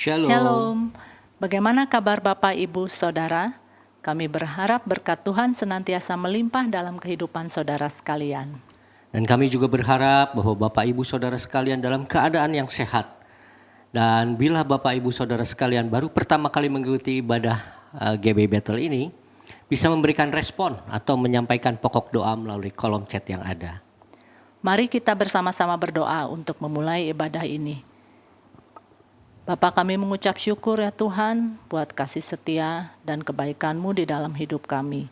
Shalom. Shalom. Bagaimana kabar Bapak, Ibu, Saudara? Kami berharap berkat Tuhan senantiasa melimpah dalam kehidupan saudara sekalian. Dan kami juga berharap bahwa Bapak Ibu Saudara sekalian dalam keadaan yang sehat. Dan bila Bapak Ibu Saudara sekalian baru pertama kali mengikuti ibadah GB Battle ini, bisa memberikan respon atau menyampaikan pokok doa melalui kolom chat yang ada. Mari kita bersama-sama berdoa untuk memulai ibadah ini. Bapa, kami mengucap syukur ya Tuhan buat kasih setia dan kebaikan-Mu di dalam hidup kami.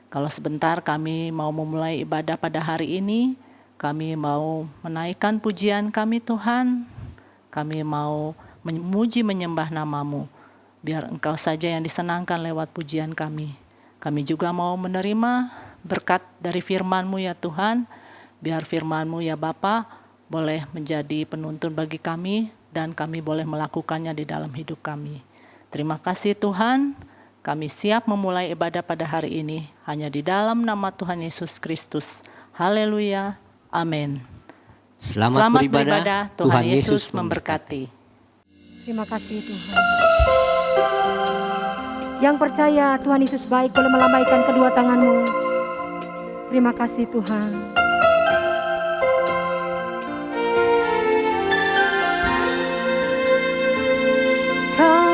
Kalau sebentar kami mau memulai ibadah pada hari ini, kami mau menaikkan pujian kami Tuhan, kami mau memuji menyembah nama-Mu. Biar Engkau saja yang disenangkan lewat pujian kami. Kami juga mau menerima berkat dari firman-Mu ya Tuhan, biar firman-Mu ya Bapa boleh menjadi penuntun bagi kami, dan kami boleh melakukannya di dalam hidup kami. Terima kasih Tuhan, kami siap memulai ibadah pada hari ini, hanya di dalam nama Tuhan Yesus Kristus. Haleluya, amin. Selamat beribadah, Tuhan Yesus memberkati. Terima kasih Tuhan. Yang percaya Tuhan Yesus baik boleh melambaikan kedua tanganmu. Terima kasih Tuhan.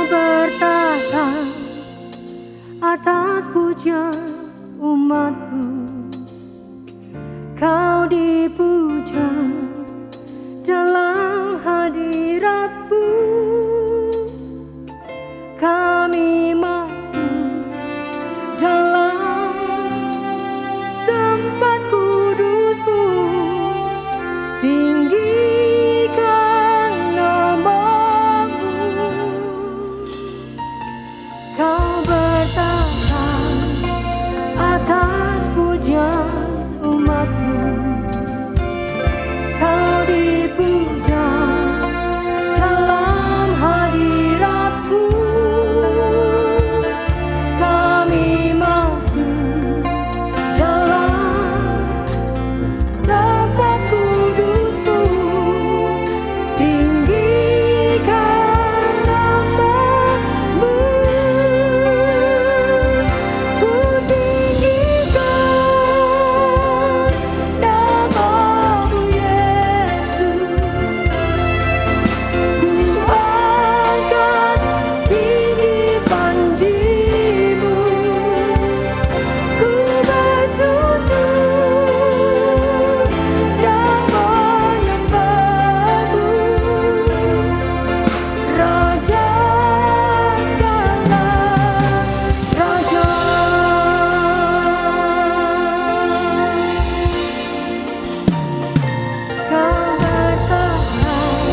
Bertahan atas pujian umat-Mu, Kau dipuja dalam hadirat-Mu. Kami masuk dalam tempat kudus-Mu, tinggikan nama-Mu. Kau bertahan atas pujian umat-Mu, Kau dipuja dalam hadirat-Mu. Kami masuk dalam tempat kudus-Mu, tinggikan nama-Mu. Ku tinggikan nama-Mu Yesus. Ku angkat tinggi panji-Mu. Ku bersujud dan menyembah-Mu, Raja segala raja. Kau bertahan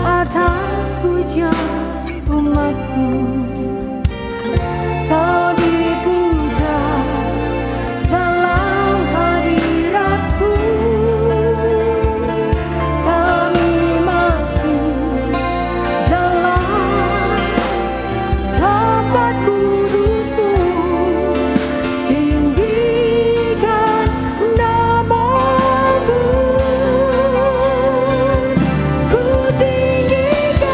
atas pujian umat-Mu, Kau dipuja dalam hadirat-Mu. Kami masuk dalam tempat kudus-Mu, tinggikan nama-Mu. Ku tinggikan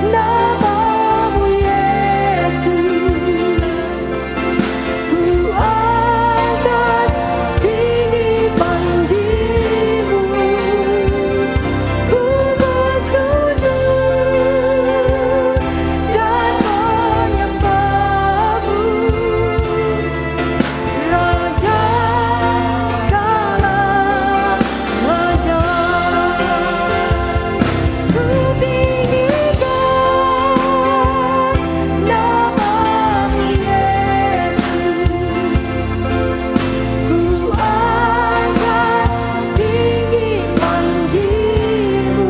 nama-Mu Yesus. Ku angkat tinggi panji-Mu. Ku bersujud dan menyembah-Mu, Raja segala raja. Ku tinggikan nama-Mu Yesus. Ku angkat tinggi panji-Mu.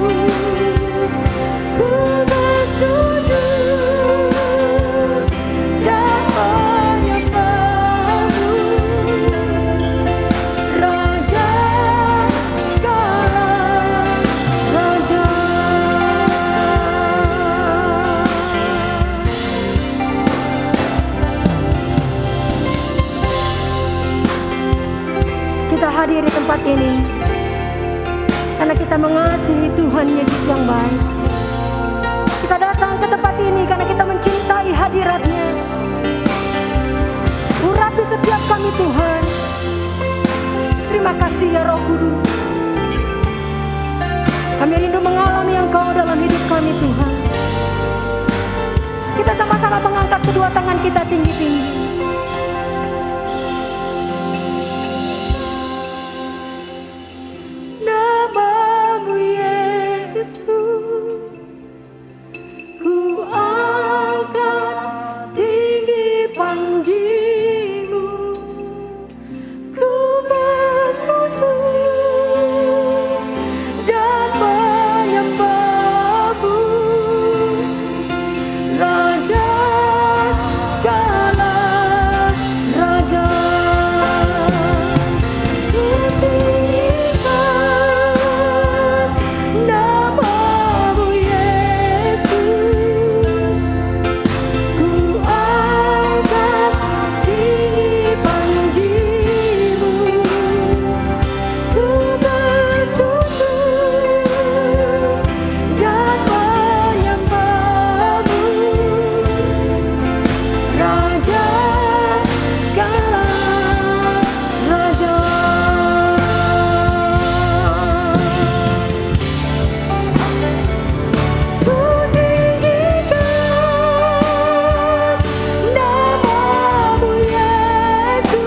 Ku bersujud dan menyembah-Mu, Raja segala raja. Kita hadir di tempat ini karena kita mengasihi Tuhan Yesus yang baik. hadirat-Nya. Urapi setiap kami Tuhan. Terima kasih ya Roh Kudus. Kami rindu mengalami Engkau dalam hidup kami Tuhan. Kita sama-sama mengangkat kedua tangan kita tinggi-tinggi. Namamu Yesus, ku angkat tinggi panji-Mu, ku bersujud dan menyembah-Mu, Raja segala raja. Ku tinggikan namamu Yesus, ku angkat tinggi panji-Mu, ku bersujud dan menyembah-Mu, Raja segala raja. Ku tinggikan namamu Yesus,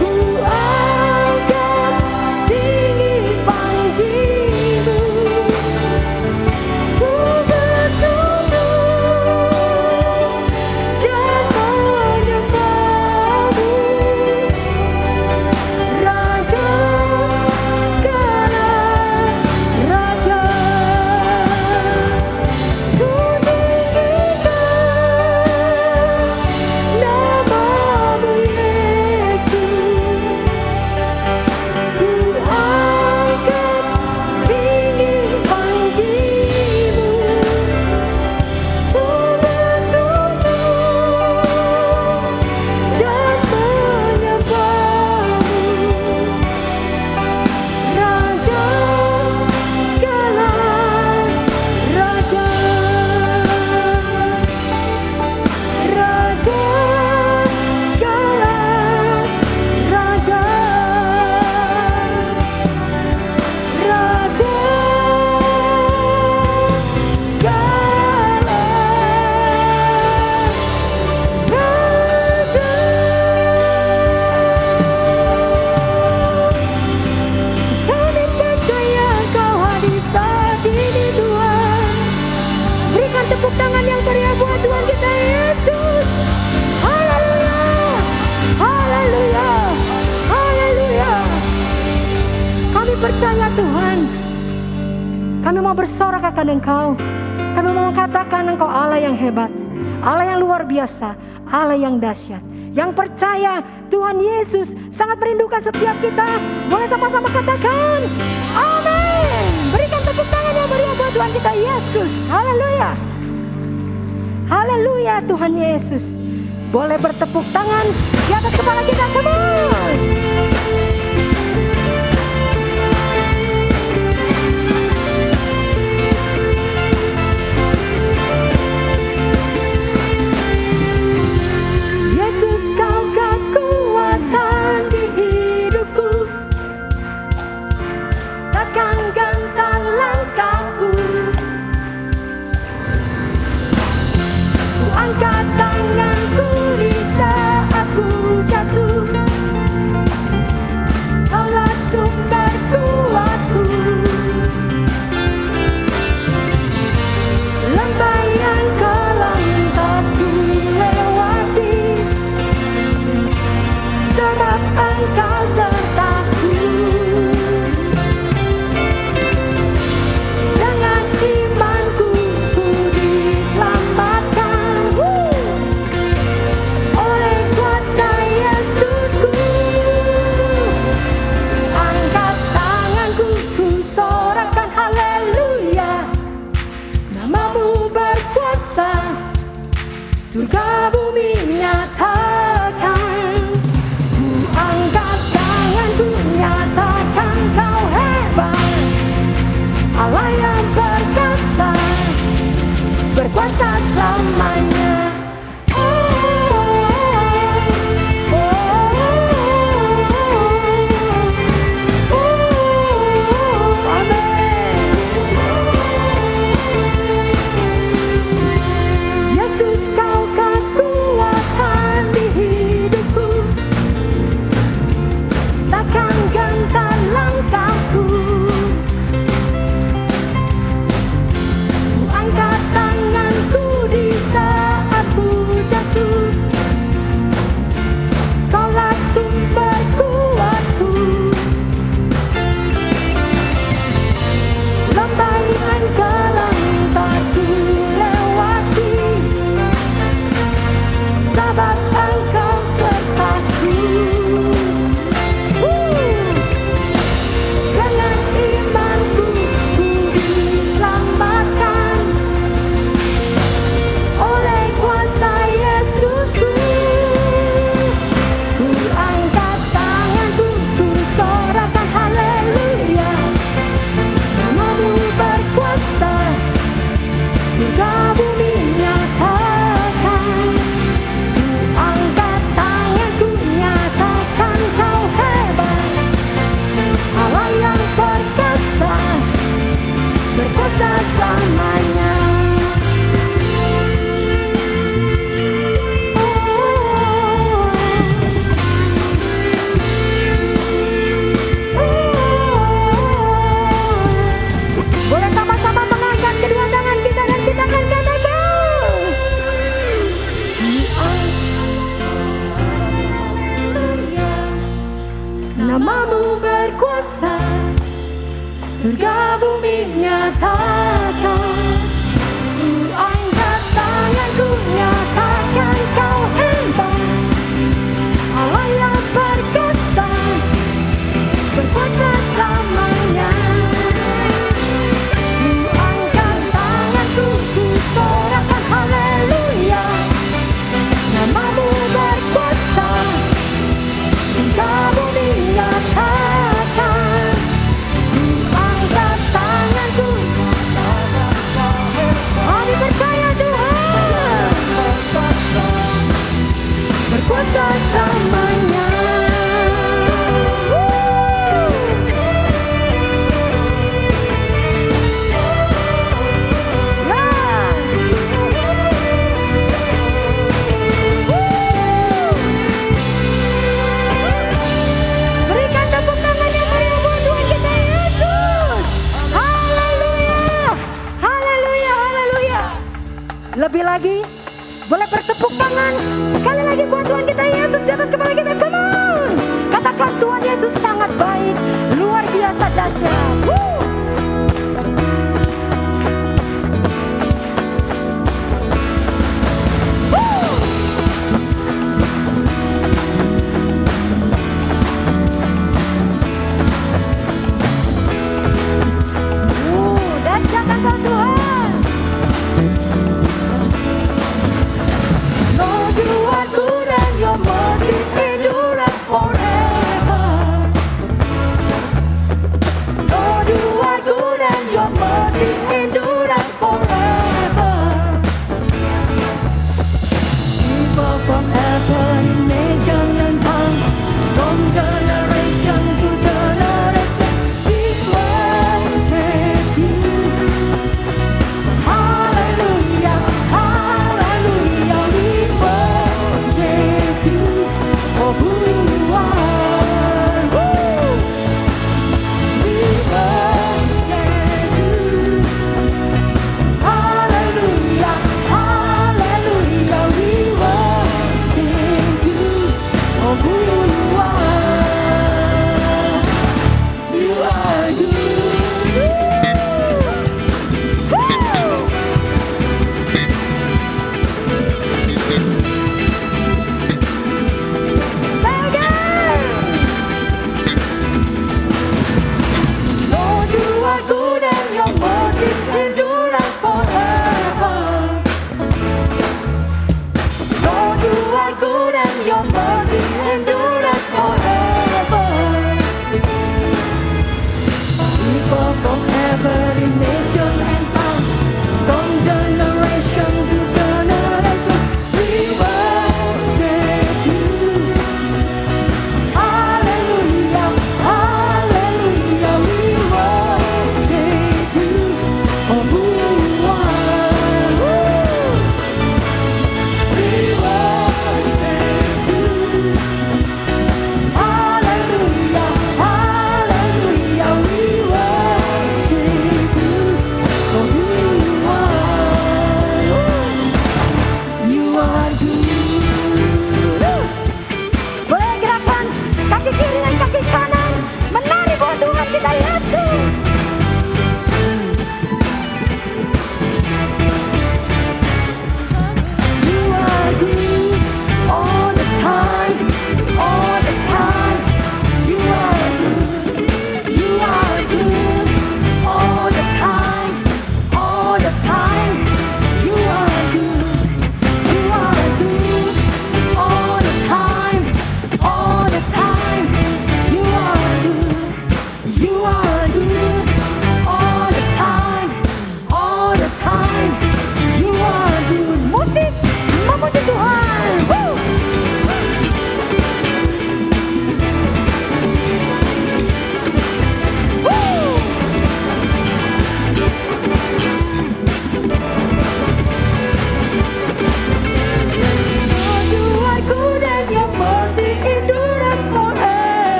ku angkat tinggi panji-Mu, ku bersujud dan menyembah-Mu, Raja segala raja. Ku tinggikan namamu Yesus, ku angkat tinggi panji-Mu, ku bersujud dan menyembah-Mu, Raja segala raja. Raja segala raja. Raja segala raja. Kami percaya Kau hadir saat ini Tuhan. Berikan tepuk tangan yang meriah buat Tuhan kita Yesus. Haleluya, haleluya, haleluya. Kami percaya Tuhan. Kami mau bersorak akan Engkau. Kami mau mengatakan Engkau Allah yang hebat, Allah yang luar biasa, Allah yang dahsyat. Yang percaya Tuhan Yesus sangat merindukan setiap kita. Boleh sama-sama katakan amin. Berikan tepuk tangan yang meriah buat Tuhan kita Yesus. Haleluya, haleluya Tuhan Yesus. Boleh bertepuk tangan di atas kepala kita, come on. Yesus Kau kekuatan di hidupku, takkan gentar langkahku. Ku angkat tanganku di saat ku jatuh, Kaulah sumber kuatku. Lembah yang kelam tak ku lewati, sebab Engkau sertaku. Dengan imanku ku diselamatkan oleh kuasa Yesusku. Angkat tanganku ku sorakan haleluya, namamu berkuasa, surga bumi nyatakan. Ku angkat tanganku nyatakan Kau hebat, Allah yang perkasa, berkuasa selamanya. Yesus, kau kekuatan di hidupku, takkan gentar langkahku. Ku angkat tanganku di saat ku jatuh, Kaulah sumber kuatku. Lembah yang kelam tak ku lewati, sebab Engkau sertaku. Dengan imanku ku diselamatkan oleh kuasa Yesusku. Ku angkat tanganku, ku sorakan haleluya. Namamu berkuasa, surga bumi nyatakan. Ku angkat tanganku, nyatakan Kau hebat, Allah yang perkasa, berkuasa selamanya. Boleh sama-sama mengangkat kedua tangan kita dan kita akan katakan, Namamu berkuasa, surga bumi nyatakan. Ku angkat tanganku, nyatakan Kau hebat, Allah yang perkasa, berkuasa selamanya. Ku angkat tanganku, ku sorakan haleluya. Namamu berkuasa, surga bumi nyatakan. Ku angkat tanganku, kami percaya Tuhan berkuasa selamanya. Berikan tepuk tangan yang meriah buat Tuhan kita Yesus. Haleluya, haleluya, haleluya. Lebih lagi, boleh bertepuk tangan sekali lagi buat Tuhan kita Yesus di atas kepala kita. Come on, katakan Tuhan Yesus sangat baik, luar biasa dahsyat. Dahsyat Engkau Tuhan. Lord, you are good and your mercy endureth forever. Lord, you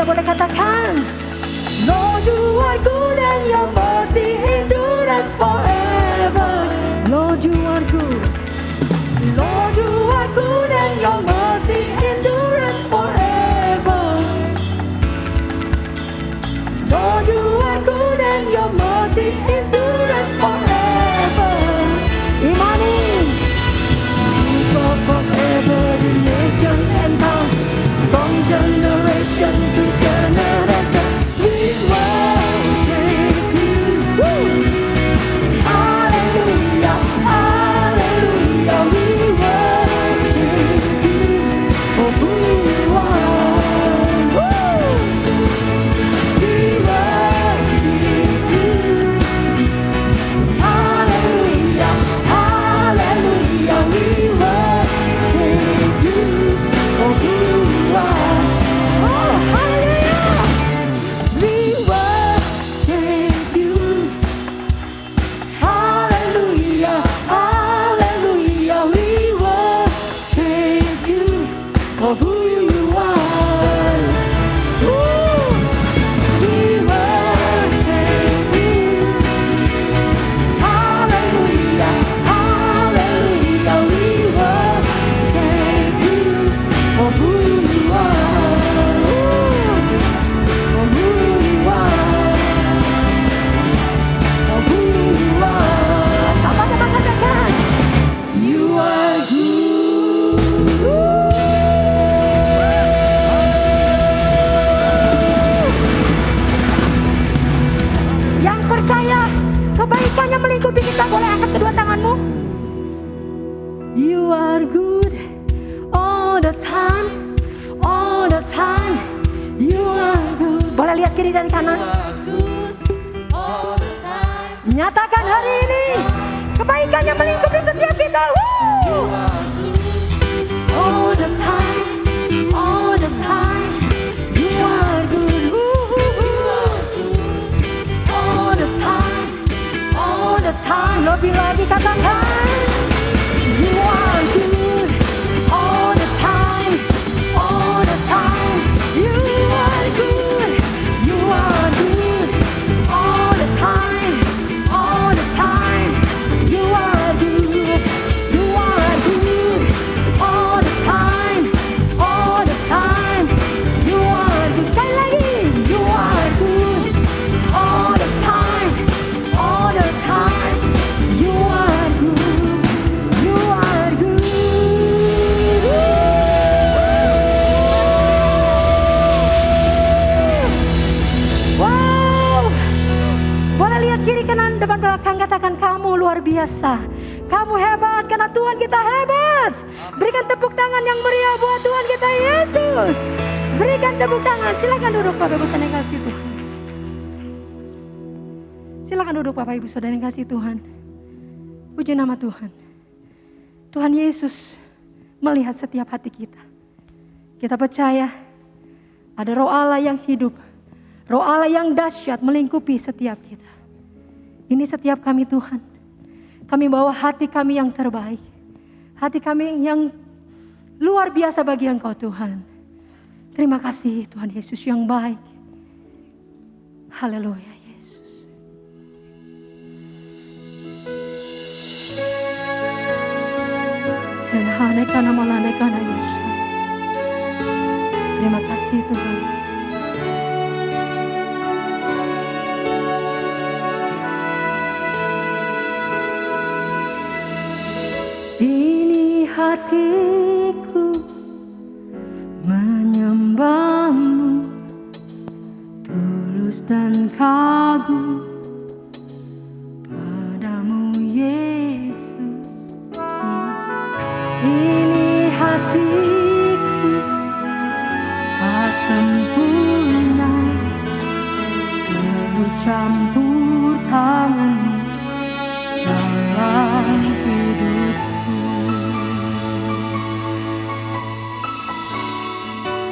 boleh katakan, Lord, you are good and your mercy endures forever. Lord, you are good. Lord, you are good and your mercy endures forever. Lord, you are good and your mercy endures forever. Imani, you go forever, the nation and tongue, from generation to generation. We worship you. Woo! Hallelujah, hallelujah. We worship you for who you are. Woo! We worship you. Hallelujah, hallelujah. We worship you for who you are. Oh, hallelujah. We worship you. Hallelujah, hallelujah. We worship you for who you are. Ooh, we worship you. Hallelujah, hallelujah. We worship you for who you are. Ooh, for who you are. For who you are. Sama-sama katakan, you are good. Yang percaya kebaikannya melingkupi kita, boleh angkat kedua tanganmu. You are good all the time, all the time. You are good. Boleh lihat kiri dan kanan. Nyatakan hari ini kebaikannya melingkupi setiap kita. Woo! All the time, all the time. You are good. All the time, all the time. Lebih lagi katakan, you are good. All the time, all the time. You are good. You are good. All the time, all the time. You are good. You are good. All the time, all the time. You are good. Sekali lagi, you are good. All the time, all the time. You are good. You are good. Wow. Boleh lihat kiri kanan depan belakang, katakan kamu luar biasa. Kamu hebat karena Tuhan kita hebat. Berikan tepuk tangan yang meriah buat Tuhan kita Yesus. Berikan tepuk tangan. Silakan duduk Bapak Ibu Saudara yang kasih Tuhan. Silakan duduk Bapak Ibu Saudara yang kasih Tuhan. Puji nama Tuhan. Tuhan Yesus melihat setiap hati kita. Kita percaya ada Roh Allah yang hidup. Roh Allah yang dahsyat melingkupi setiap kita. Ini setiap kami Tuhan. Kami bawa hati kami yang terbaik. Hati kami yang luar biasa bagi Engkau Tuhan. Terima kasih Tuhan Yesus yang baik. Haleluya Yesus. Senhanekana malanekana Yesus. Terima kasih Tuhan. Ini hatiku menyembahmu, tulus dan kagum padamu Yesus. Ini hatiku tak sempurna, perlu campur tanganmu dalam hidupku.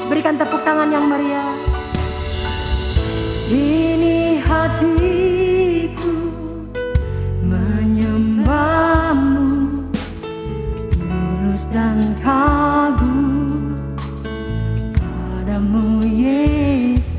Berikan tepuk tangan yang meriah. Ini hatiku menyembahmu, tulus dan kagum padamu Yesus.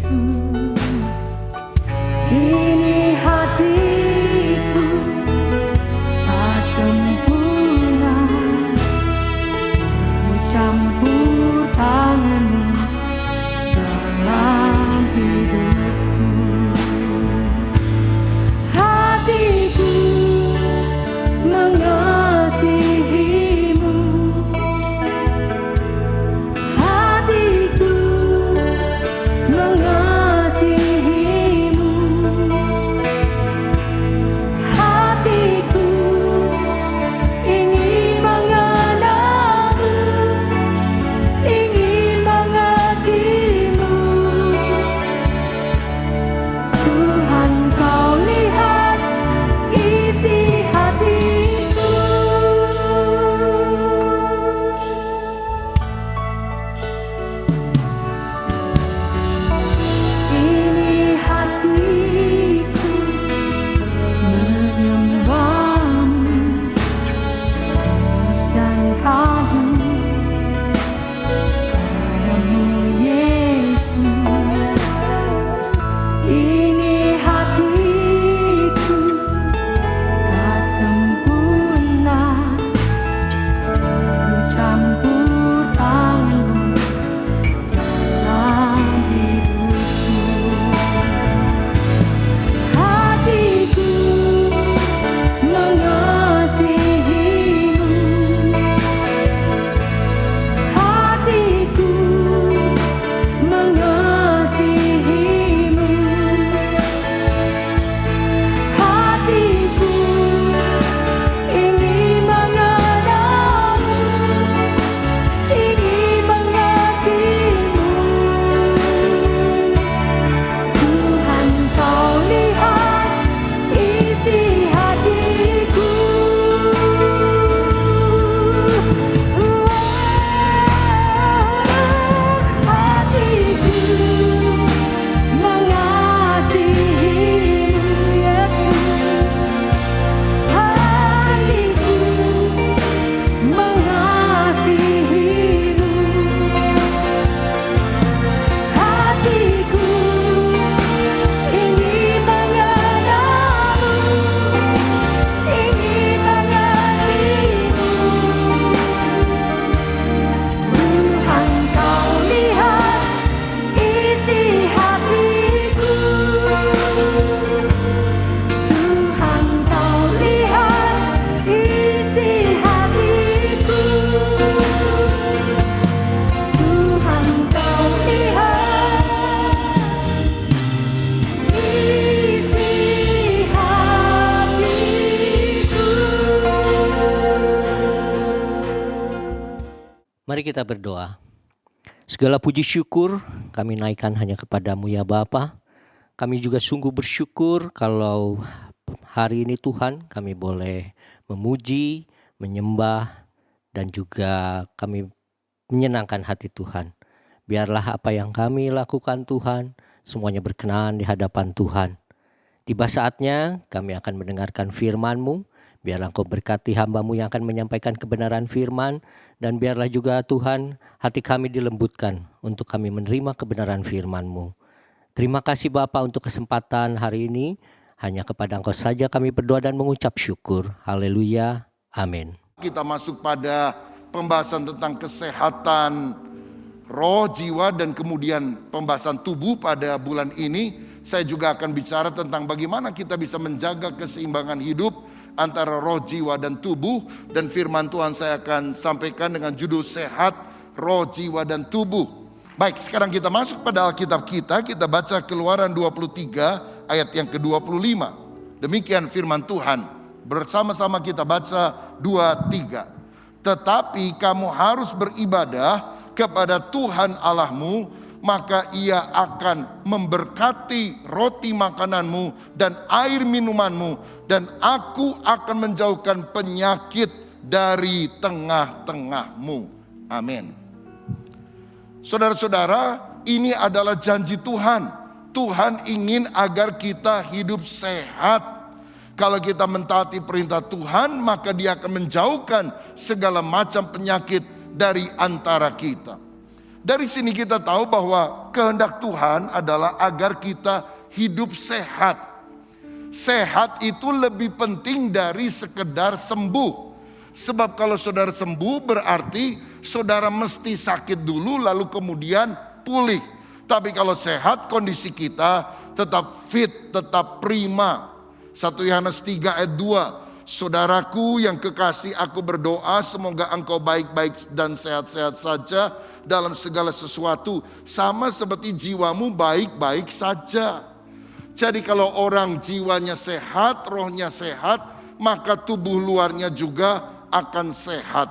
Mari kita berdoa. Segala puji syukur kami naikkan hanya kepadamu ya Bapa. Kami juga sungguh bersyukur kalau hari ini Tuhan kami boleh memuji, menyembah, dan juga kami menyenangkan hati Tuhan. Biarlah apa yang kami lakukan Tuhan, semuanya berkenan di hadapan Tuhan. Tiba saatnya kami akan mendengarkan firman-Mu. Biarlah Engkau berkati hamba-Mu yang akan menyampaikan kebenaran firman. Dan biarlah juga Tuhan hati kami dilembutkan untuk kami menerima kebenaran firman-Mu. Terima kasih Bapa untuk kesempatan hari ini. Hanya kepada Engkau saja kami berdoa dan mengucap syukur. Haleluya. Amin. Kita masuk pada pembahasan tentang kesehatan roh, jiwa, dan kemudian pembahasan tubuh pada bulan ini. Saya juga akan bicara tentang bagaimana kita bisa menjaga keseimbangan hidup antara roh, jiwa, dan tubuh. Dan firman Tuhan saya akan sampaikan dengan judul sehat, roh, jiwa, dan tubuh. Baik, sekarang kita masuk pada Alkitab kita. Kita baca Keluaran 23 ayat yang ke-25. Demikian firman Tuhan. Bersama-sama kita baca 2-3. Tetapi kamu harus beribadah kepada Tuhan Allahmu, maka Ia akan memberkati roti makananmu dan air minumanmu, dan Aku akan menjauhkan penyakit dari tengah-tengahmu. Amin. Saudara-saudara, ini adalah janji Tuhan. Tuhan ingin agar kita hidup sehat. Kalau kita mentaati perintah Tuhan, maka Dia akan menjauhkan segala macam penyakit dari antara kita. Dari sini kita tahu bahwa kehendak Tuhan adalah agar kita hidup sehat. Sehat itu lebih penting dari sekedar sembuh. Sebab kalau saudara sembuh berarti saudara mesti sakit dulu lalu kemudian pulih. Tapi kalau sehat kondisi kita tetap fit, tetap prima. 1 Yohanes 3 ayat 2. Saudaraku yang kekasih, aku berdoa semoga engkau baik-baik dan sehat-sehat saja dalam segala sesuatu, sama seperti jiwamu baik-baik saja. Jadi kalau orang jiwanya sehat, rohnya sehat, maka tubuh luarnya juga akan sehat.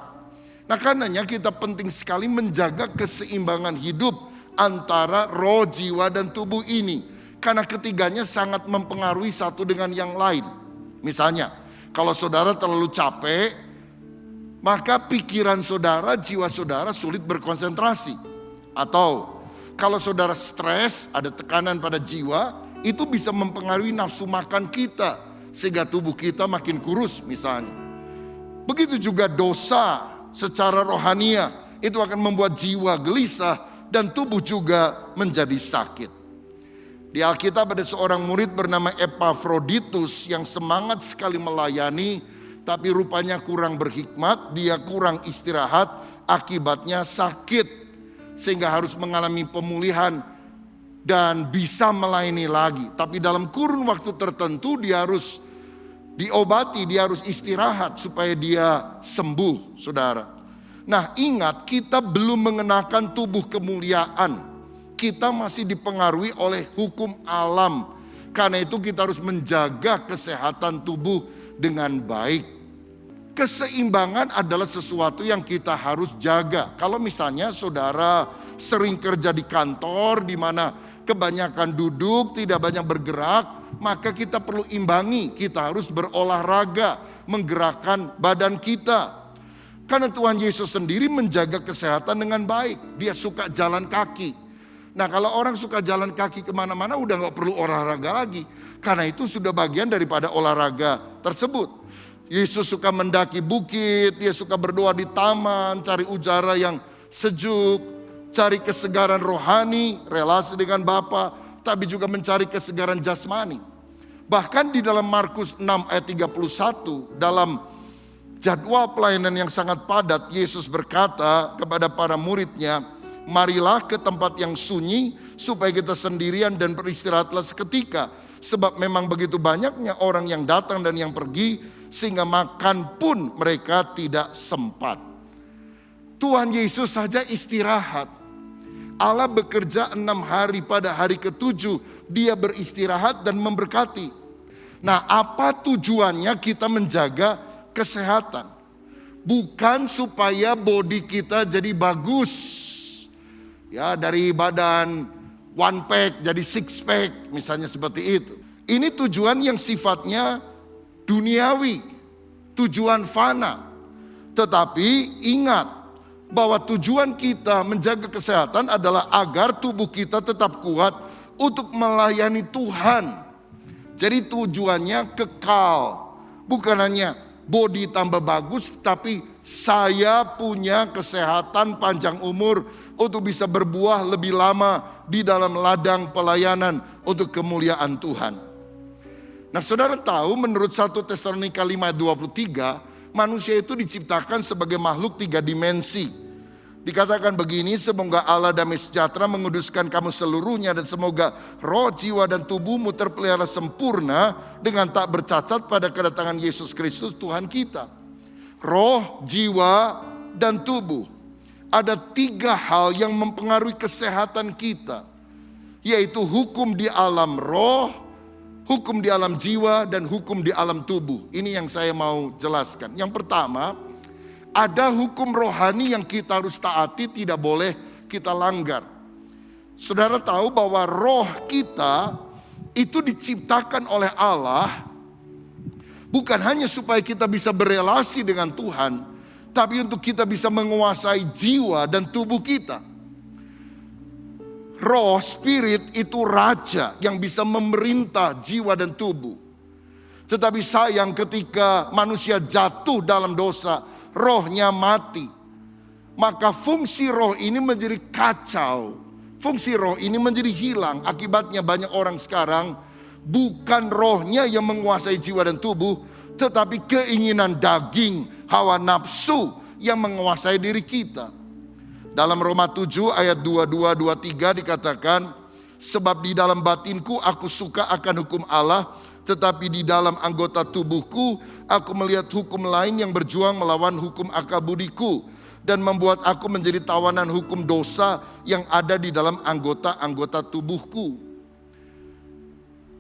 Nah, karenanya kita penting sekali menjaga keseimbangan hidup antara roh, jiwa, dan tubuh ini. Karena ketiganya sangat mempengaruhi satu dengan yang lain. Misalnya, kalau saudara terlalu capek, maka pikiran saudara, jiwa saudara sulit berkonsentrasi. Atau kalau saudara stres, ada tekanan pada jiwa, itu bisa mempengaruhi nafsu makan kita, sehingga tubuh kita makin kurus misalnya. Begitu juga dosa secara rohania, itu akan membuat jiwa gelisah dan tubuh juga menjadi sakit. Di Alkitab ada seorang murid bernama Epafroditus yang semangat sekali melayani, tapi rupanya kurang berhikmat, dia kurang istirahat, akibatnya sakit. Sehingga harus mengalami pemulihan dan bisa melayani lagi. Tapi dalam kurun waktu tertentu dia harus diobati, dia harus istirahat supaya dia sembuh, saudara. Nah, ingat, kita belum mengenakan tubuh kemuliaan. Kita masih dipengaruhi oleh hukum alam. Karena itu kita harus menjaga kesehatan tubuh dengan baik. Keseimbangan adalah sesuatu yang kita harus jaga. Kalau misalnya saudara sering kerja di kantor di mana kebanyakan duduk, tidak banyak bergerak, maka kita perlu imbangi. Kita harus berolahraga, menggerakkan badan kita. Karena Tuhan Yesus sendiri menjaga kesehatan dengan baik. Dia suka jalan kaki. Nah, kalau orang suka jalan kaki kemana-mana udah gak perlu olahraga lagi. Karena itu sudah bagian daripada olahraga tersebut. Yesus suka mendaki bukit, dia suka berdoa di taman, cari udara yang sejuk, cari kesegaran rohani, relasi dengan Bapa, tapi juga mencari kesegaran jasmani. Bahkan di dalam Markus 6 ayat 31, dalam jadwal pelayanan yang sangat padat, Yesus berkata kepada para muridnya, marilah ke tempat yang sunyi supaya kita sendirian dan beristirahatlah seketika. Sebab memang begitu banyaknya orang yang datang dan yang pergi, sehingga makan pun mereka tidak sempat. Tuhan Yesus saja istirahat. Allah bekerja 6 hari, pada hari ke-7 Dia beristirahat dan memberkati. Nah, apa tujuannya kita menjaga kesehatan? Bukan supaya body kita jadi bagus. Ya, dari badan one pack jadi six pack, misalnya seperti itu. Ini tujuan yang sifatnya duniawi, tujuan fana. Tetapi ingat bahwa tujuan kita menjaga kesehatan adalah agar tubuh kita tetap kuat untuk melayani Tuhan. Jadi tujuannya kekal. Bukan hanya body tambah bagus, tapi saya punya kesehatan panjang umur untuk bisa berbuah lebih lama di dalam ladang pelayanan untuk kemuliaan Tuhan. Nah, saudara tahu menurut 1 Tesalonika 5:23, manusia itu diciptakan sebagai makhluk 3 dimensi. Dikatakan begini, semoga Allah damai sejahtera menguduskan kamu seluruhnya dan semoga roh, jiwa dan tubuhmu terpelihara sempurna dengan tak bercacat pada kedatangan Yesus Kristus Tuhan kita. Roh, jiwa dan tubuh. Ada 3 hal yang mempengaruhi kesehatan kita, yaitu hukum di alam roh, hukum di alam jiwa, dan hukum di alam tubuh. Ini yang saya mau jelaskan. Yang pertama, ada hukum rohani yang kita harus taati, tidak boleh kita langgar. Saudara tahu bahwa roh kita itu diciptakan oleh Allah bukan hanya supaya kita bisa berelasi dengan Tuhan, tapi untuk kita bisa menguasai jiwa dan tubuh kita. Roh, spirit itu raja yang bisa memerintah jiwa dan tubuh. Tetapi sayang ketika manusia jatuh dalam dosa, rohnya mati. Maka fungsi roh ini menjadi kacau. Fungsi roh ini menjadi hilang. Akibatnya banyak orang sekarang bukan rohnya yang menguasai jiwa dan tubuh, tetapi keinginan daging, hawa nafsu yang menguasai diri kita. Dalam Roma 7 ayat 22-23 dikatakan, sebab di dalam batinku aku suka akan hukum Allah, tetapi di dalam anggota tubuhku aku melihat hukum lain yang berjuang melawan hukum akal budiku dan membuat aku menjadi tawanan hukum dosa yang ada di dalam anggota-anggota tubuhku.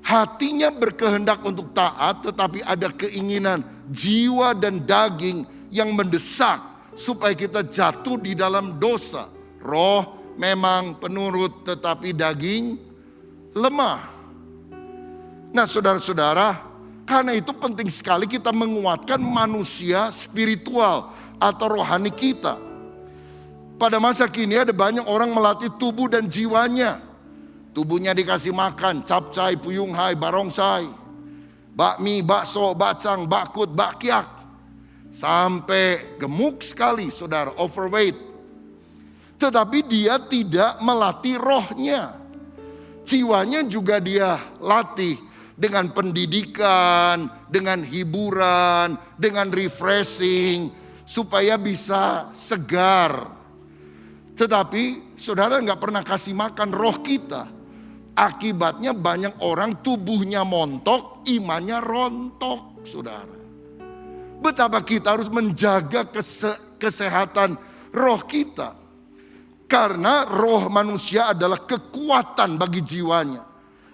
Hatinya berkehendak untuk taat, tetapi ada keinginan jiwa dan daging yang mendesak supaya kita jatuh di dalam dosa. Roh memang penurut, tetapi daging lemah. Nah, saudara-saudara, karena itu penting sekali kita menguatkan manusia spiritual atau rohani kita. Pada masa kini ada banyak orang melatih tubuh dan jiwanya. Tubuhnya dikasih makan capcay, puyung hai, barongsai, bakmi, bakso, bacang, bakut, bakyak. Sampai gemuk sekali, saudara, overweight. Tetapi dia tidak melatih rohnya. Jiwanya juga dia latih dengan pendidikan, dengan hiburan, dengan refreshing, supaya bisa segar. Tetapi saudara nggak pernah kasih makan roh kita. Akibatnya banyak orang tubuhnya montok, imannya rontok, saudara. Betapa kita harus menjaga kesehatan roh kita. Karena roh manusia adalah kekuatan bagi jiwanya.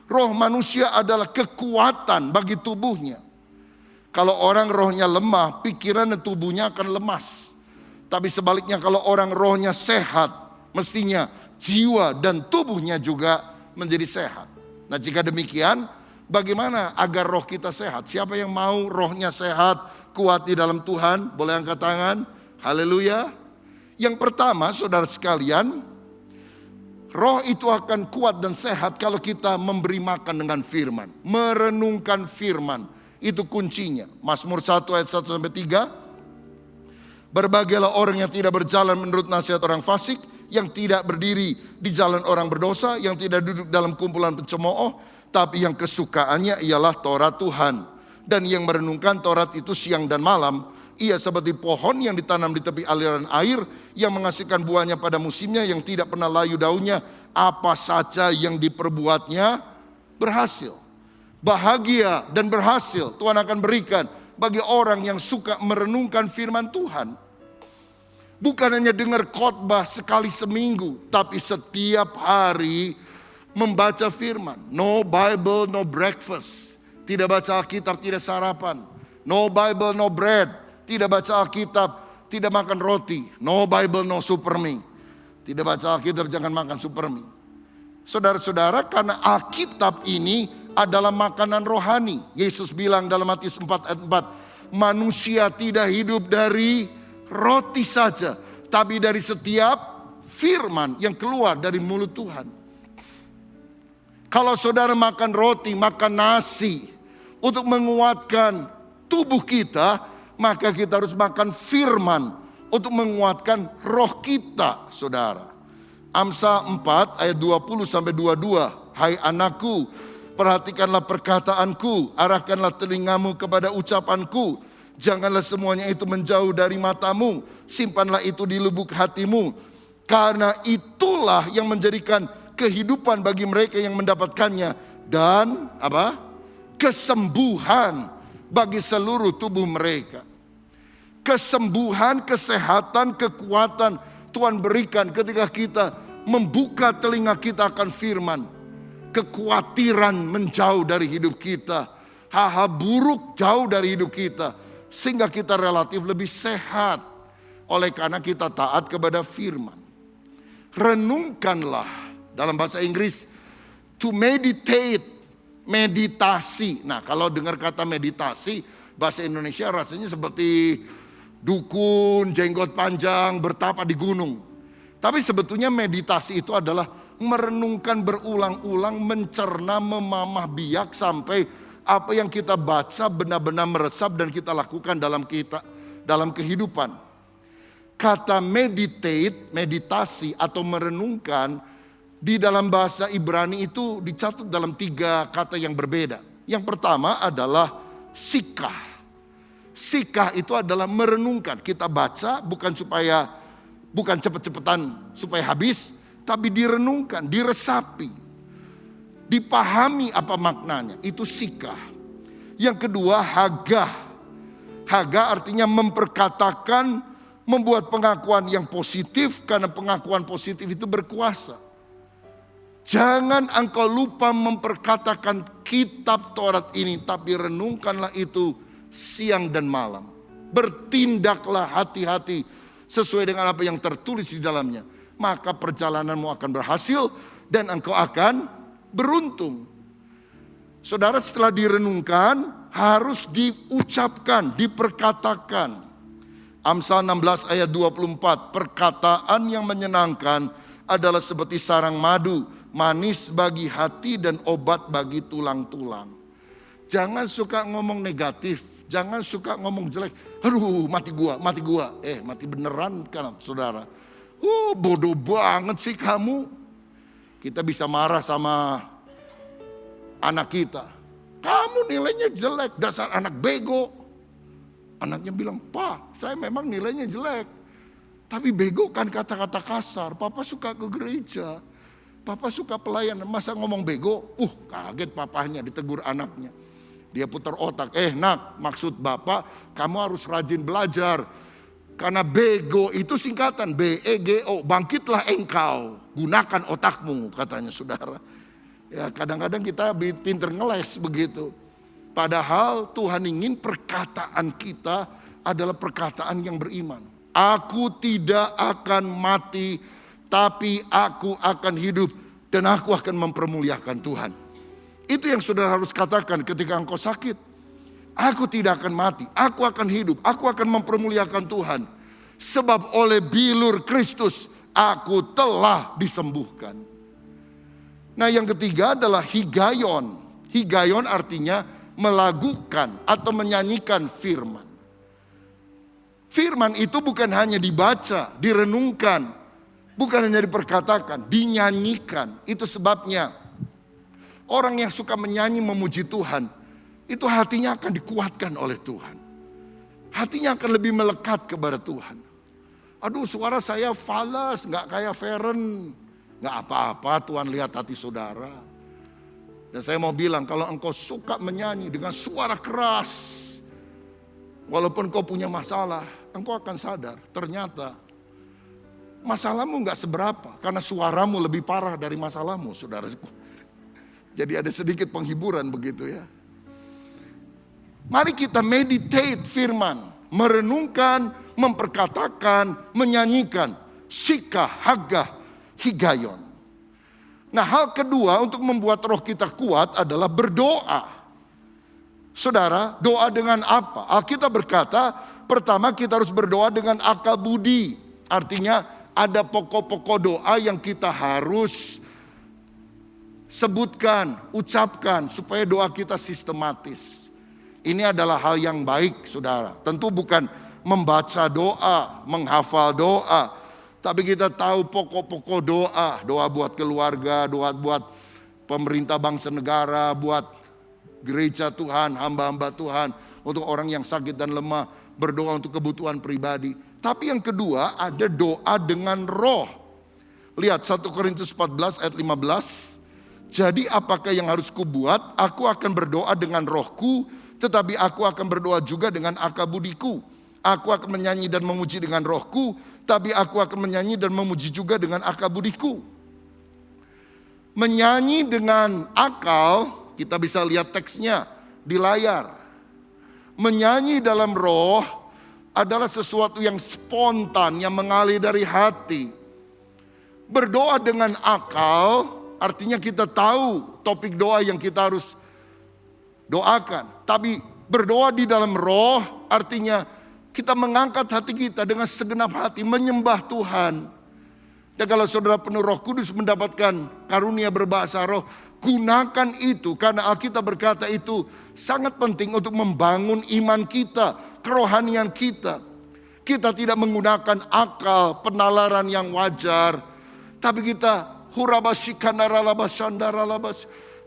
Roh manusia adalah kekuatan bagi tubuhnya. Kalau orang rohnya lemah, pikiran dan tubuhnya akan lemas. Tapi sebaliknya kalau orang rohnya sehat, mestinya jiwa dan tubuhnya juga menjadi sehat. Nah, jika demikian, bagaimana agar roh kita sehat? Siapa yang mau rohnya sehat, kuat di dalam Tuhan? Boleh angkat tangan. Haleluya. Yang pertama, saudara sekalian, roh itu akan kuat dan sehat kalau kita memberi makan dengan firman. Merenungkan firman, itu kuncinya. Mazmur 1 ayat 1-3. Berbahagialah orang yang tidak berjalan menurut nasihat orang fasik, yang tidak berdiri di jalan orang berdosa, yang tidak duduk dalam kumpulan pencemooh, tapi yang kesukaannya ialah Taurat Tuhan. Dan yang merenungkan Taurat itu siang dan malam. Ia seperti pohon yang ditanam di tepi aliran air, yang menghasilkan buahnya pada musimnya, yang tidak pernah layu daunnya. Apa saja yang diperbuatnya berhasil. Bahagia dan berhasil Tuhan akan berikan bagi orang yang suka merenungkan firman Tuhan. Bukan hanya dengar khotbah sekali seminggu, tapi setiap hari membaca firman. No Bible, no breakfast. Tidak baca Alkitab, tidak sarapan. No Bible, no bread. Tidak baca Alkitab, tidak makan roti. No Bible, no super me. Tidak baca Alkitab, jangan makan super me. Saudara-saudara, karena Alkitab ini adalah makanan rohani. Yesus bilang dalam Matius 4 ayat 4, manusia tidak hidup dari roti saja, tapi dari setiap firman yang keluar dari mulut Tuhan. Kalau saudara makan roti, makan nasi untuk menguatkan tubuh kita, maka kita harus makan firman untuk menguatkan roh kita, saudara. Amsal 4 ayat 20 sampai 22. Hai anakku, perhatikanlah perkataanku, arahkanlah telingamu kepada ucapanku. Janganlah semuanya itu menjauh dari matamu, simpanlah itu di lubuk hatimu. Karena itulah yang menjadikan kehidupan bagi mereka yang mendapatkannya. Dan apa? Kesembuhan bagi seluruh tubuh mereka. Kesembuhan, kesehatan, kekuatan Tuhan berikan ketika kita membuka telinga kita akan firman. Kekhawatiran menjauh dari hidup kita. Hal-hal buruk jauh dari hidup kita. Sehingga kita relatif lebih sehat. Oleh karena kita taat kepada firman. Renungkanlah, dalam bahasa Inggris, to meditate, meditasi. Nah, kalau dengar kata meditasi, bahasa Indonesia rasanya seperti dukun, jenggot panjang, bertapa di gunung. Tapi sebetulnya meditasi itu adalah merenungkan berulang-ulang, mencerna, memamah biak sampai apa yang kita baca benar-benar meresap dan kita lakukan dalam kehidupan. Kata meditate, meditasi atau merenungkan di dalam bahasa Ibrani itu dicatat dalam 3 kata yang berbeda. Yang pertama adalah sikah. Sikah itu adalah merenungkan. Kita baca bukan cepet-cepetan supaya habis, tapi direnungkan, diresapi, dipahami apa maknanya. Itu sikah. Yang kedua hagah. Hagah artinya memperkatakan, membuat pengakuan yang positif, karena pengakuan positif itu berkuasa. Jangan engkau lupa memperkatakan kitab Taurat ini, tapi renungkanlah itu siang dan malam. Bertindaklah hati-hati sesuai dengan apa yang tertulis di dalamnya. Maka perjalananmu akan berhasil dan engkau akan beruntung. Saudara, setelah direnungkan harus diucapkan, diperkatakan. Amsal 16 ayat 24, perkataan yang menyenangkan adalah seperti sarang madu, manis bagi hati dan obat bagi tulang-tulang. Jangan suka ngomong negatif, jangan suka ngomong jelek. Aduh, mati gua. Mati beneran kan, saudara. Bodoh banget sih kamu. Kita bisa marah sama anak kita. Kamu nilainya jelek, dasar anak bego. Anaknya bilang, Pak, saya memang nilainya jelek. Tapi bego kan kata-kata kasar. Papa suka ke gereja. Papa suka pelayanan. Masa ngomong bego? Kaget papahnya ditegur anaknya. Dia putar otak. Nak, maksud Bapak kamu harus rajin belajar. Karena bego itu singkatan B-E-G-O. Bangkitlah engkau. Gunakan otakmu, katanya saudara. Ya, kadang-kadang kita pinter ngeles begitu. Padahal Tuhan ingin perkataan kita adalah perkataan yang beriman. Aku tidak akan mati, tapi aku akan hidup dan aku akan mempermuliakan Tuhan. Itu yang saudara harus katakan ketika engkau sakit. Aku tidak akan mati, aku akan hidup, aku akan mempermuliakan Tuhan. Sebab oleh bilur Kristus aku telah disembuhkan. Nah, yang ketiga adalah higayon. Higayon artinya melakukan atau menyanyikan firman. Firman itu bukan hanya dibaca, direnungkan, bukan hanya diperkatakan, dinyanyikan. Itu sebabnya orang yang suka menyanyi memuji Tuhan, itu hatinya akan dikuatkan oleh Tuhan. Hatinya akan lebih melekat kepada Tuhan. Aduh, suara saya fals, gak kayak Feren. Gak apa-apa, Tuhan lihat hati saudara. Dan saya mau bilang, kalau engkau suka menyanyi dengan suara keras, walaupun kau punya masalah, engkau akan sadar, ternyata masalahmu gak seberapa, karena suaramu lebih parah dari masalahmu, saudaraku. Jadi ada sedikit penghiburan begitu ya. Mari kita meditate firman, merenungkan, memperkatakan, menyanyikan. Sika, hagah, higayon. Nah, hal kedua untuk membuat roh kita kuat adalah berdoa. Saudara, doa dengan apa? Alkitab berkata, pertama kita harus berdoa dengan akal budi. Artinya ada pokok-pokok doa yang kita harus sebutkan, ucapkan supaya doa kita sistematis. Ini adalah hal yang baik, saudara. Tentu bukan membaca doa, menghafal doa, tapi kita tahu pokok-pokok doa. Doa buat keluarga, doa buat pemerintah bangsa negara, buat gereja Tuhan, hamba-hamba Tuhan, untuk orang yang sakit dan lemah, berdoa untuk kebutuhan pribadi. Tapi yang kedua ada doa dengan roh. Lihat 1 Korintus 14 ayat 15. Jadi apakah yang harus kubuat? Aku akan berdoa dengan rohku, tetapi aku akan berdoa juga dengan akal budiku. Aku akan menyanyi dan memuji dengan rohku, tapi aku akan menyanyi dan memuji juga dengan akal budiku. Menyanyi dengan akal, kita bisa lihat teksnya di layar. Menyanyi dalam roh adalah sesuatu yang spontan, yang mengalir dari hati. Berdoa dengan akal, artinya kita tahu topik doa yang kita harus doakan. Tapi berdoa di dalam roh, artinya kita mengangkat hati kita dengan segenap hati, menyembah Tuhan. Dan kalau saudara penuh Roh Kudus mendapatkan karunia berbahasa roh, gunakan itu, karena Alkitab berkata itu sangat penting untuk membangun iman kita, kerohanian kita. Kita tidak menggunakan akal, penalaran yang wajar, tapi kita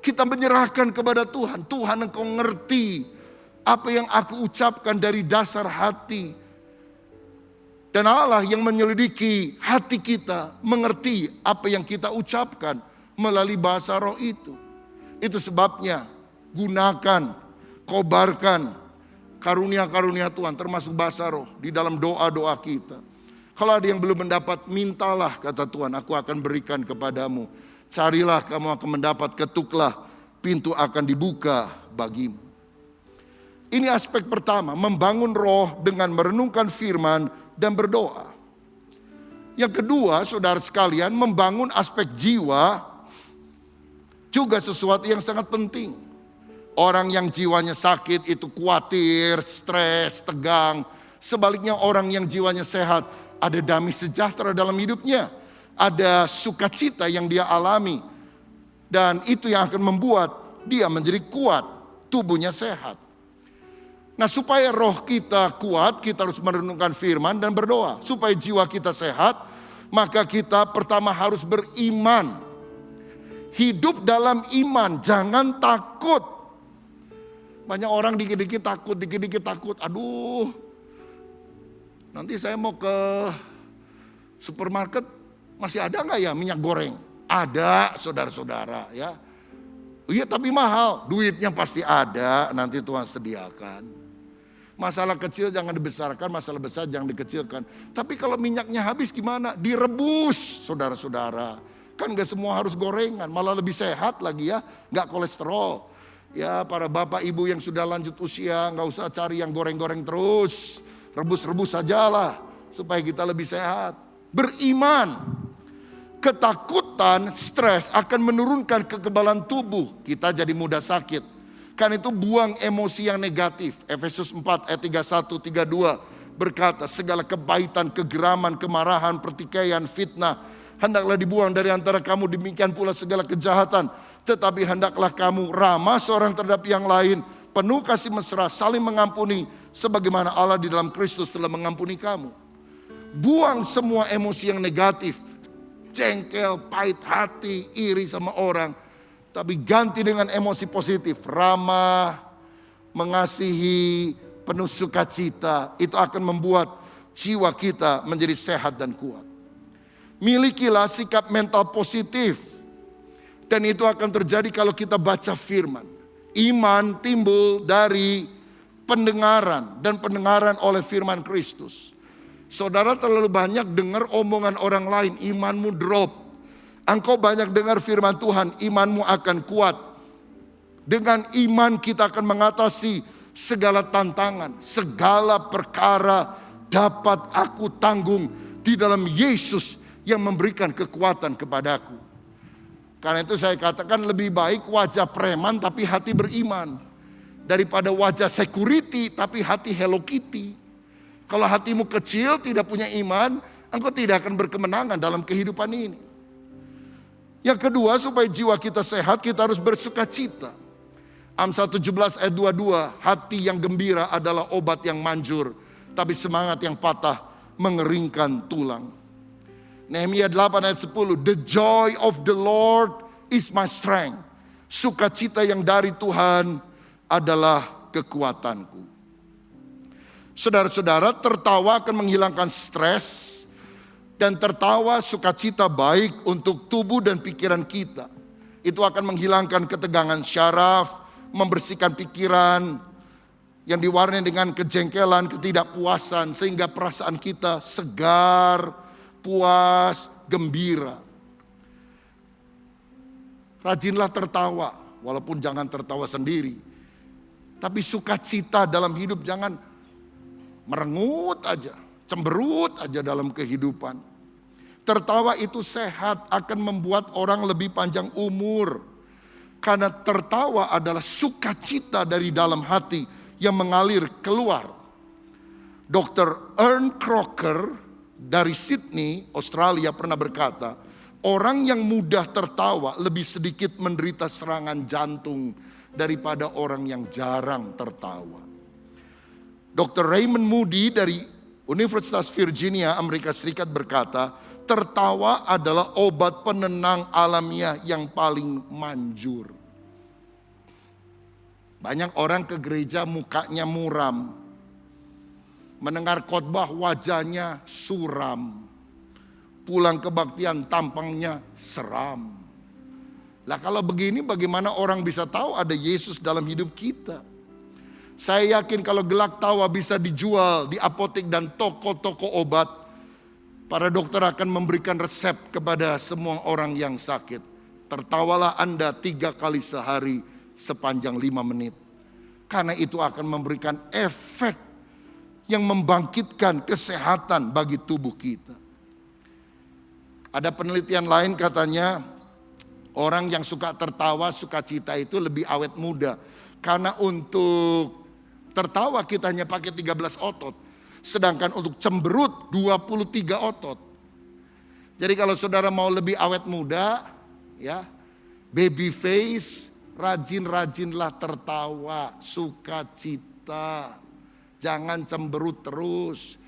kita menyerahkan kepada Tuhan. Tuhan, Engkau ngerti apa yang aku ucapkan dari dasar hati. Dan Allah yang menyelidiki hati kita, mengerti apa yang kita ucapkan melalui bahasa roh itu. Itu sebabnya gunakan, kobarkan karunia-karunia Tuhan termasuk bahasa roh di dalam doa-doa kita. Kalau ada yang belum mendapat, mintalah, kata Tuhan, aku akan berikan kepadamu. Carilah, kamu akan mendapat, ketuklah, pintu akan dibuka bagimu. Ini aspek pertama, membangun roh dengan merenungkan firman dan berdoa. Yang kedua, saudara sekalian, membangun aspek jiwa juga sesuatu yang sangat penting. Orang yang jiwanya sakit itu khawatir, stres, tegang. Sebaliknya orang yang jiwanya sehat, ada damai sejahtera dalam hidupnya. Ada sukacita yang dia alami. Dan itu yang akan membuat dia menjadi kuat, tubuhnya sehat. Nah, supaya roh kita kuat, kita harus merenungkan firman dan berdoa. Supaya jiwa kita sehat, maka kita pertama harus beriman. Hidup dalam iman, jangan takut. Banyak orang dikit-dikit takut. Aduh, nanti saya mau ke supermarket, masih ada nggak ya minyak goreng? Ada, saudara-saudara ya. Iya, tapi mahal. Duitnya pasti ada, nanti Tuhan sediakan. Masalah kecil jangan dibesarkan, masalah besar jangan dikecilkan. Tapi kalau minyaknya habis gimana? Direbus, saudara-saudara. Kan gak semua harus gorengan, malah lebih sehat lagi ya, gak kolesterol. Ya, para bapak ibu yang sudah lanjut usia, gak usah cari yang goreng-goreng terus. Rebus-rebus sajalah, supaya kita lebih sehat. Beriman. Ketakutan, stres akan menurunkan kekebalan tubuh. Kita jadi mudah sakit. Karena itu buang emosi yang negatif. Efesus 4 ayat 31-32 berkata, segala kepahitan, kegeraman, kemarahan, pertikaian, fitnah, hendaklah dibuang dari antara kamu. Demikian pula segala kejahatan. Tetapi hendaklah kamu ramah seorang terhadap yang lain, penuh kasih mesra, saling mengampuni, sebagaimana Allah di dalam Kristus telah mengampuni kamu. Buang semua emosi yang negatif, jengkel, pahit hati, iri sama orang. Tapi ganti dengan emosi positif, ramah, mengasihi, penuh sukacita. Itu akan membuat jiwa kita menjadi sehat dan kuat. Milikilah sikap mental positif. Dan itu akan terjadi kalau kita baca firman. Iman timbul dari pendengaran dan pendengaran oleh firman Kristus. Saudara terlalu banyak dengar omongan orang lain, imanmu drop. Engkau banyak dengar firman Tuhan, imanmu akan kuat. Dengan iman kita akan mengatasi segala tantangan, segala perkara dapat aku tanggung di dalam Yesus yang memberikan kekuatan kepadaku. Karena itu saya katakan lebih baik wajah preman tapi hati beriman, daripada wajah security tapi hati Hello Kitty. Kalau hatimu kecil tidak punya iman, engkau tidak akan berkemenangan dalam kehidupan ini. Yang kedua, supaya jiwa kita sehat, kita harus bersuka cita. Amsal 17 ayat 22, hati yang gembira adalah obat yang manjur, tapi semangat yang patah mengeringkan tulang. Nehemia 8 ayat 10, the joy of the Lord is my strength. Sukacita yang dari Tuhan adalah kekuatanku. Saudara-saudara, tertawa akan menghilangkan stres. Dan tertawa sukacita baik untuk tubuh dan pikiran kita. Itu akan menghilangkan ketegangan syaraf, membersihkan pikiran yang diwarnai dengan kejengkelan, ketidakpuasan, sehingga perasaan kita segar, puas, gembira. Rajinlah tertawa, walaupun jangan tertawa sendiri. Tapi sukacita dalam hidup, jangan merengut aja, cemberut aja dalam kehidupan. Tertawa itu sehat, akan membuat orang lebih panjang umur. Karena tertawa adalah sukacita dari dalam hati yang mengalir keluar. Dr. Ern Crocker dari Sydney, Australia pernah berkata, orang yang mudah tertawa lebih sedikit menderita serangan jantung daripada orang yang jarang tertawa. Dr. Raymond Moody dari Universitas Virginia, Amerika Serikat berkata, tertawa adalah obat penenang alamiah yang paling manjur. Banyak orang ke gereja mukanya muram. Mendengar khotbah wajahnya suram. Pulang kebaktian tampangnya seram. Lah kalau begini bagaimana orang bisa tahu ada Yesus dalam hidup kita? Saya yakin kalau gelak tawa bisa dijual di apotek dan toko-toko obat, para dokter akan memberikan resep kepada semua orang yang sakit. Tertawalah Anda 3 kali sehari sepanjang 5 menit. Karena itu akan memberikan efek yang membangkitkan kesehatan bagi tubuh kita. Ada penelitian lain katanya, orang yang suka tertawa, sukacita itu lebih awet muda. Karena untuk tertawa kita hanya pakai 13 otot. Sedangkan untuk cemberut 23 otot. Jadi kalau saudara mau lebih awet muda, ya, baby face, rajin-rajinlah tertawa, sukacita. Jangan cemberut terus.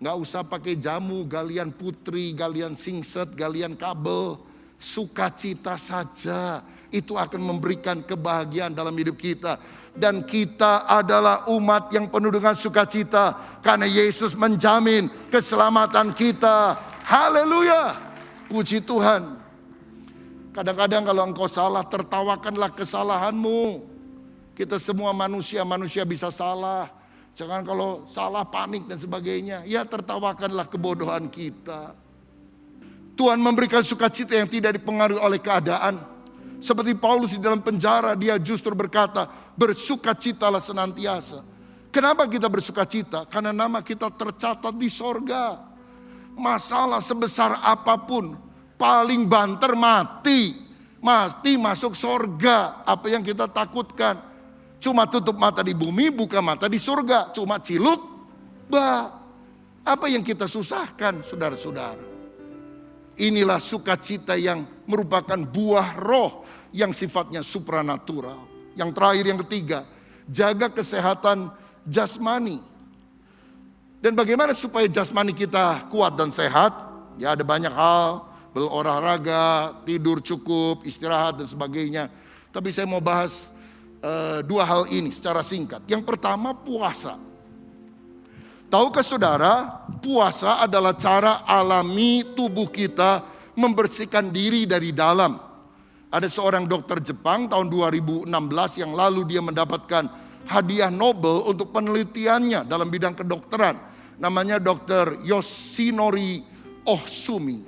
Nggak usah pakai jamu, galian putri, galian singset, galian kabel. Sukacita saja. Itu akan memberikan kebahagiaan dalam hidup kita. Dan kita adalah umat yang penuh dengan sukacita. Karena Yesus menjamin keselamatan kita. Haleluya. Puji Tuhan. Kadang-kadang kalau engkau salah, tertawakanlah kesalahanmu. Kita semua manusia bisa salah. Jangan kalau salah panik dan sebagainya. Ya tertawakanlah kebodohan kita. Tuhan memberikan sukacita yang tidak dipengaruhi oleh keadaan. Seperti Paulus di dalam penjara, dia justru berkata, bersukacitalah senantiasa. Kenapa kita bersukacita? Karena nama kita tercatat di sorga. Masalah sebesar apapun, paling banter mati. Mati masuk sorga. Apa yang kita takutkan? Cuma tutup mata di bumi, buka mata di surga. Cuma ciluk, apa yang kita susahkan, saudara-saudara? Inilah sukacita yang merupakan buah roh yang sifatnya supranatural. Yang terakhir, yang ketiga, jaga kesehatan jasmani. Dan bagaimana supaya jasmani kita kuat dan sehat? Ya ada banyak hal, berolahraga, tidur cukup, istirahat dan sebagainya. Tapi saya mau bahas 2 hal ini secara singkat. Yang pertama, puasa. Tahukah saudara, puasa adalah cara alami tubuh kita membersihkan diri dari dalam. Ada seorang dokter Jepang tahun 2016 yang lalu dia mendapatkan hadiah Nobel untuk penelitiannya dalam bidang kedokteran. Namanya Dr. Yoshinori Ohsumi.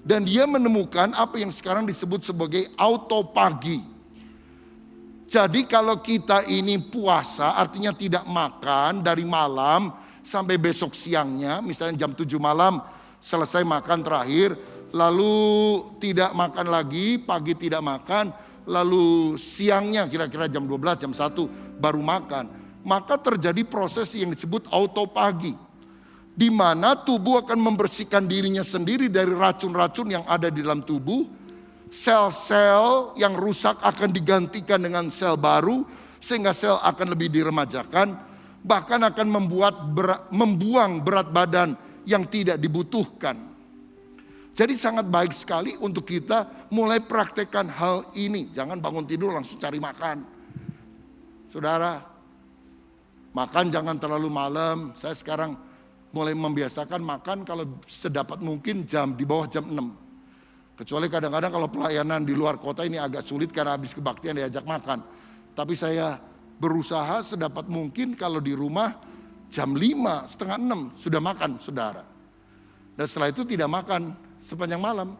Dan dia menemukan apa yang sekarang disebut sebagai autopagi. Jadi kalau kita ini puasa artinya tidak makan dari malam sampai besok siangnya, misalnya jam 7 malam selesai makan terakhir, lalu tidak makan lagi, pagi tidak makan, lalu siangnya kira-kira jam 12, jam 1 baru makan. Maka terjadi proses yang disebut autopagi, di mana tubuh akan membersihkan dirinya sendiri dari racun-racun yang ada di dalam tubuh. Sel-sel yang rusak akan digantikan dengan sel baru, sehingga sel akan lebih diremajakan, bahkan akan membuang berat badan yang tidak dibutuhkan. Jadi sangat baik sekali untuk kita mulai praktekkan hal ini. Jangan bangun tidur langsung cari makan. Saudara, makan jangan terlalu malam. Saya sekarang mulai membiasakan makan kalau sedapat mungkin di bawah jam 6. Kecuali kadang-kadang kalau pelayanan di luar kota ini agak sulit karena habis kebaktian diajak makan. Tapi saya berusaha sedapat mungkin kalau di rumah jam 5, setengah 6 sudah makan, saudara. Dan setelah itu tidak makan sepanjang malam.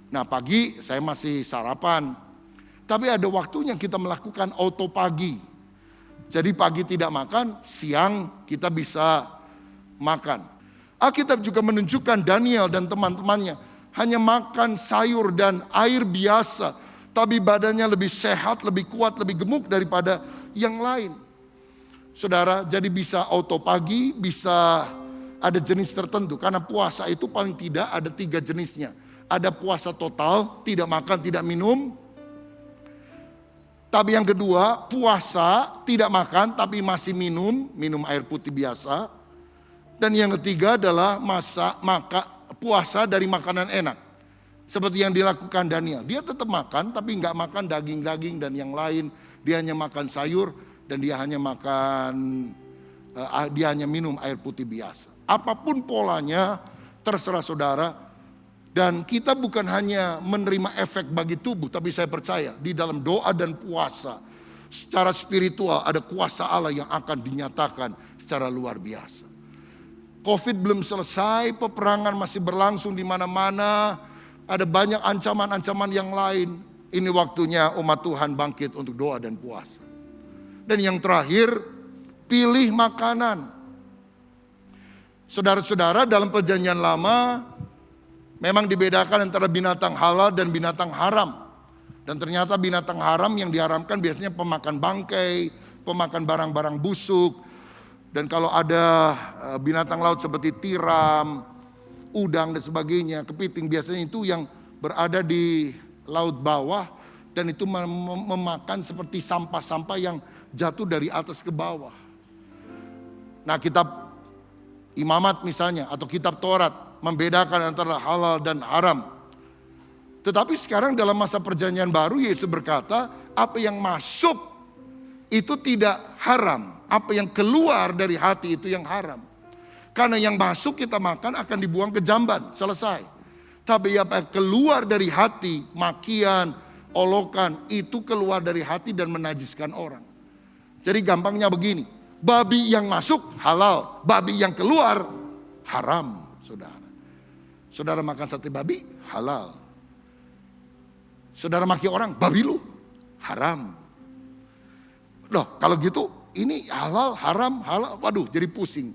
Nah, pagi saya masih sarapan. Tapi ada waktunya kita melakukan autopagi. Jadi pagi tidak makan, siang kita bisa makan. Alkitab juga menunjukkan Daniel dan teman-temannya hanya makan sayur dan air biasa, tapi badannya lebih sehat, lebih kuat, lebih gemuk daripada yang lain. Saudara, jadi bisa autopagi, bisa ada jenis tertentu. Karena puasa itu paling tidak ada 3 jenisnya. Ada puasa total, tidak makan, tidak minum. Tapi yang kedua, puasa tidak makan tapi masih minum air putih biasa. Dan yang ketiga adalah puasa dari makanan enak. Seperti yang dilakukan Daniel. Dia tetap makan tapi nggak makan daging-daging dan yang lain. Dia hanya makan sayur dan dia hanya minum air putih biasa. Apapun polanya terserah saudara. Dan kita bukan hanya menerima efek bagi tubuh, tapi saya percaya di dalam doa dan puasa secara spiritual ada kuasa Allah yang akan dinyatakan secara luar biasa. Covid belum selesai, peperangan masih berlangsung di mana-mana, ada banyak ancaman-ancaman yang lain. Ini waktunya umat Tuhan bangkit untuk doa dan puasa. Dan yang terakhir, pilih makanan. Saudara-saudara, dalam perjanjian lama memang dibedakan antara binatang halal dan binatang haram. Dan ternyata binatang haram yang diharamkan biasanya pemakan bangkai, pemakan barang-barang busuk. Dan kalau ada binatang laut seperti tiram, udang dan sebagainya, kepiting, biasanya itu yang berada di laut bawah. Dan itu memakan seperti sampah-sampah yang jatuh dari atas ke bawah. Nah, kitab Imamat misalnya atau kitab Taurat membedakan antara halal dan haram. Tetapi sekarang dalam masa perjanjian baru Yesus berkata, apa yang masuk itu tidak haram, apa yang keluar dari hati itu yang haram. Karena yang masuk kita makan akan dibuang ke jamban, selesai. Tapi apa yang keluar dari hati, makian, olokan, itu keluar dari hati dan menajiskan orang. Jadi gampangnya begini, babi yang masuk halal, babi yang keluar haram, saudara. Saudara makan sate babi, halal. Saudara maki orang, babi lu, haram. Loh, kalau gitu ini halal, haram, halal, waduh jadi pusing.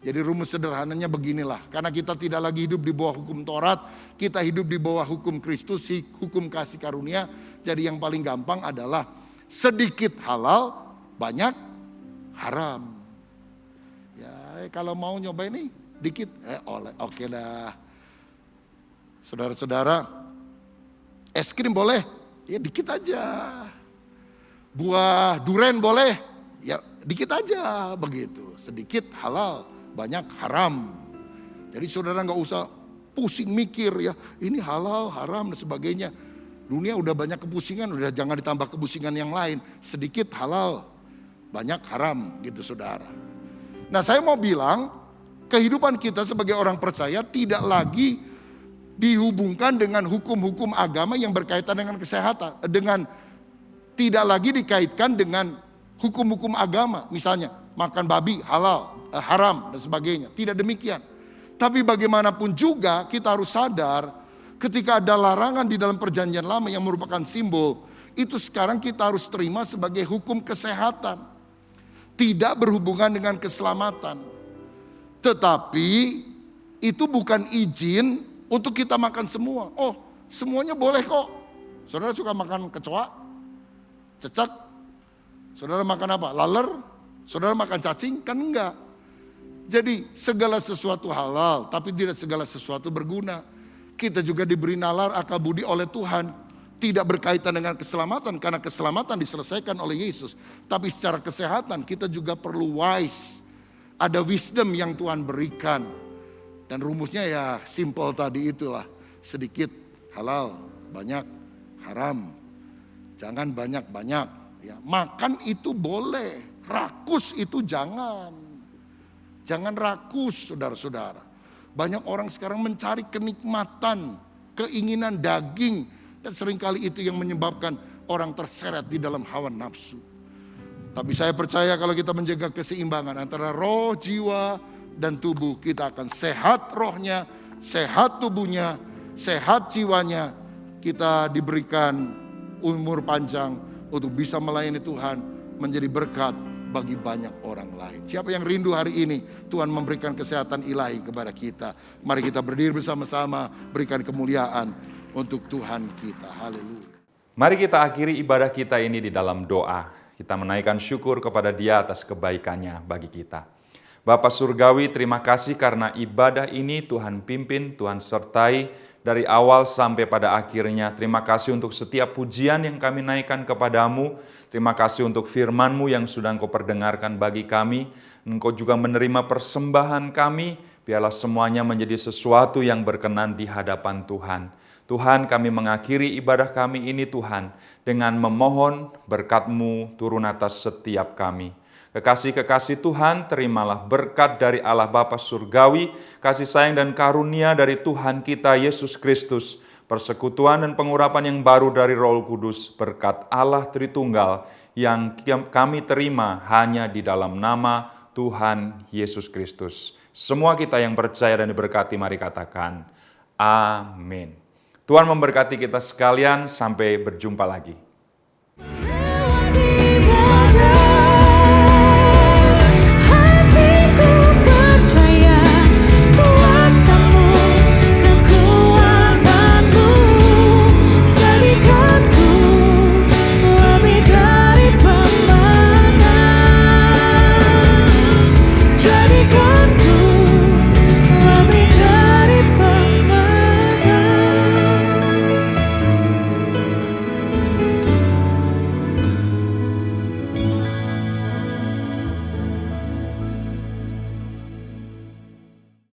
Jadi rumus sederhananya beginilah, karena kita tidak lagi hidup di bawah hukum Taurat, kita hidup di bawah hukum Kristus, hukum kasih karunia. Jadi yang paling gampang adalah sedikit halal, banyak haram. Ya, kalau mau nyoba ini dikit, oke dah. Saudara-saudara, es krim boleh? Ya dikit aja. Buah durian boleh? Ya dikit aja begitu. Sedikit halal, banyak haram. Jadi saudara nggak usah pusing mikir ya, ini halal, haram dan sebagainya. Dunia udah banyak kepusingan, udah jangan ditambah kepusingan yang lain. Sedikit halal, banyak haram gitu saudara. Nah saya mau bilang, kehidupan kita sebagai orang percaya tidak lagi dihubungkan dengan hukum-hukum agama yang berkaitan dengan kesehatan. Tidak lagi dikaitkan dengan hukum-hukum agama. Misalnya makan babi halal, haram dan sebagainya. Tidak demikian. Tapi bagaimanapun juga kita harus sadar ketika ada larangan di dalam perjanjian lama yang merupakan simbol. Itu sekarang kita harus terima sebagai hukum kesehatan. Tidak berhubungan dengan keselamatan. Tetapi itu bukan izin untuk kita makan semua. Oh, semuanya boleh kok. Saudara suka makan kecoa? Cecak? Saudara makan apa? Laler? Saudara makan cacing? Kan enggak. Jadi segala sesuatu halal, tapi tidak segala sesuatu berguna. Kita juga diberi nalar akal budi oleh Tuhan. Tidak berkaitan dengan keselamatan, karena keselamatan diselesaikan oleh Yesus. Tapi secara kesehatan kita juga perlu wise. Ada wisdom yang Tuhan berikan. Dan rumusnya ya simple tadi itulah. Sedikit halal, banyak haram. Jangan banyak-banyak. Ya, makan itu boleh, rakus itu jangan. Jangan rakus, saudara-saudara. Banyak orang sekarang mencari kenikmatan, keinginan daging. Dan seringkali itu yang menyebabkan orang terseret di dalam hawa nafsu. Tapi saya percaya kalau kita menjaga keseimbangan antara roh, jiwa, dan tubuh, kita akan sehat rohnya, sehat tubuhnya, sehat jiwanya. Kita diberikan umur panjang untuk bisa melayani Tuhan, menjadi berkat bagi banyak orang lain. Siapa yang rindu hari ini Tuhan memberikan kesehatan ilahi kepada kita? Mari kita berdiri bersama-sama, berikan kemuliaan untuk Tuhan kita. Haleluya. Mari kita akhiri ibadah kita ini di dalam doa. Kita menaikkan syukur kepada Dia atas kebaikannya bagi kita. Bapa Surgawi, terima kasih karena ibadah ini Tuhan pimpin, Tuhan sertai dari awal sampai pada akhirnya. Terima kasih untuk setiap pujian yang kami naikkan kepadamu. Terima kasih untuk firman-Mu yang sudah Engkau perdengarkan bagi kami. Engkau juga menerima persembahan kami. Biarlah semuanya menjadi sesuatu yang berkenan di hadapan Tuhan. Tuhan, kami mengakhiri ibadah kami ini Tuhan dengan memohon berkat-Mu turun atas setiap kami. Kekasih-kekasih Tuhan, terimalah berkat dari Allah Bapa Surgawi, kasih sayang dan karunia dari Tuhan kita Yesus Kristus, persekutuan dan pengurapan yang baru dari Roh Kudus, berkat Allah Tritunggal yang kami terima hanya di dalam nama Tuhan Yesus Kristus. Semua kita yang percaya dan diberkati, mari katakan, amin. Tuhan memberkati kita sekalian, sampai berjumpa lagi.